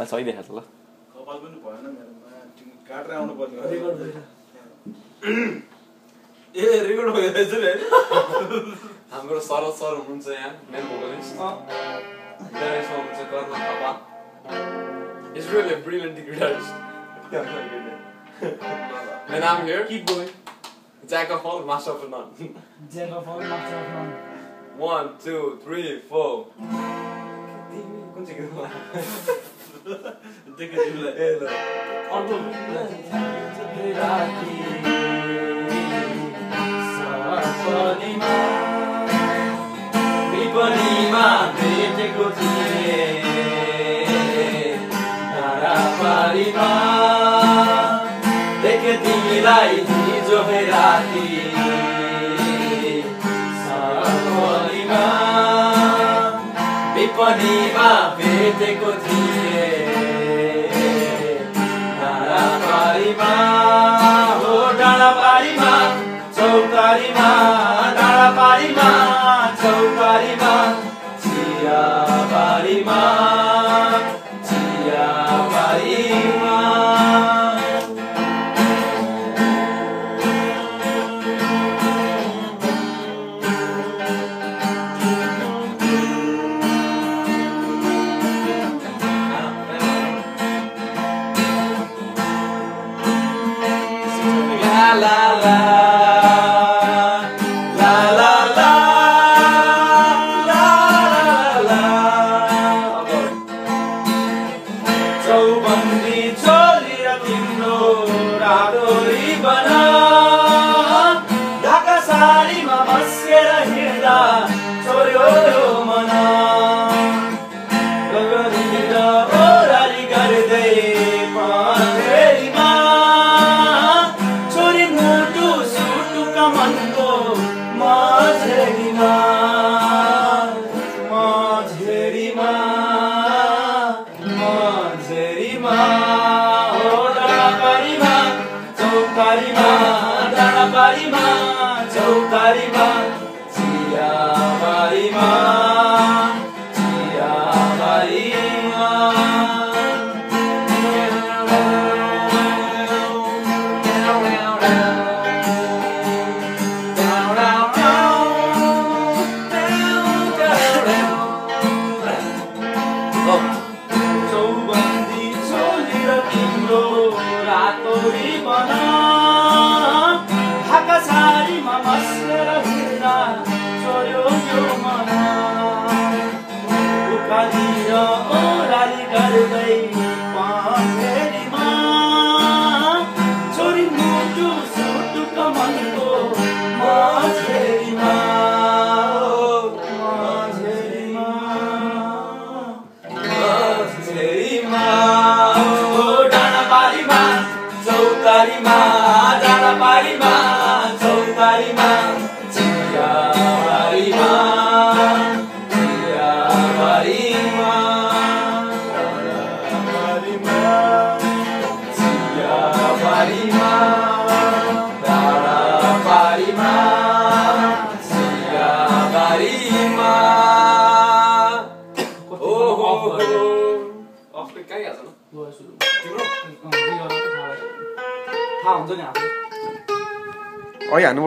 सही देखा छ ल कपाल पनि भएन मेरोमा काटेर आउनु पर्ने हो ए रेकर्ड भइरहेछ नि हाम्रो सरल सर हुनुहुन्छ यहाँ मेन भोकलिस्ट गिटारिस्ट हुनुहुन्छ Karna Thapa is really a brilliant guitarist and I'm here Keep going. jack of all master of none Jack of all, master of none. 1 2 3 4 कुन चाहिँ गीत देखे तिमीलाई ए ल अर्को राती सपनीमा विपनीमा भेटेको थिए धारापारीमा देखे तिमीलाई हिजो राती सपनीमा विपनीमा भेटेको थिए डाँडापारीमा हो डाँडापारीमा चौतारीमा डाँडापारीमा चौतारीमा चियाबारीमा चियाबारीमा la la la la la la la चौबन्दी चोली र तिम्रो रातो रिबन ढाका साडीमा बसेर हिँड्दा छोर्यो यो मन गगरी र ओराली गर्दै पथेरीमा मनको माझेरीमा माझेरीमा माझेरीमा हो डाँडापारीमा चौतारीमा डाँडापारीमा चौतारीमा चियाबारीमा चियाबारीमा चौबन्दी चोली र तिम्रो रातो रिबन ढाका साडीमा बसेर हिँड्दा छोर्यो यो मन उकाली र ओह्राली गर्दै पथेरीमा छोरी मुटु सुटुक मनको माझेरीमा माझेरीमा हो डाँडापारीमा चौतारीमा डाँडापारीमा चौतारीमा चियाबारीमा चियाबारीमा डाँडापारीमा चियाबारीमा डाँडापारीमा चियाबारीमा अफले कहीँ हाल्छ न तिम्रो थाहा हुन्छ नि आफू हान्नुपर्छ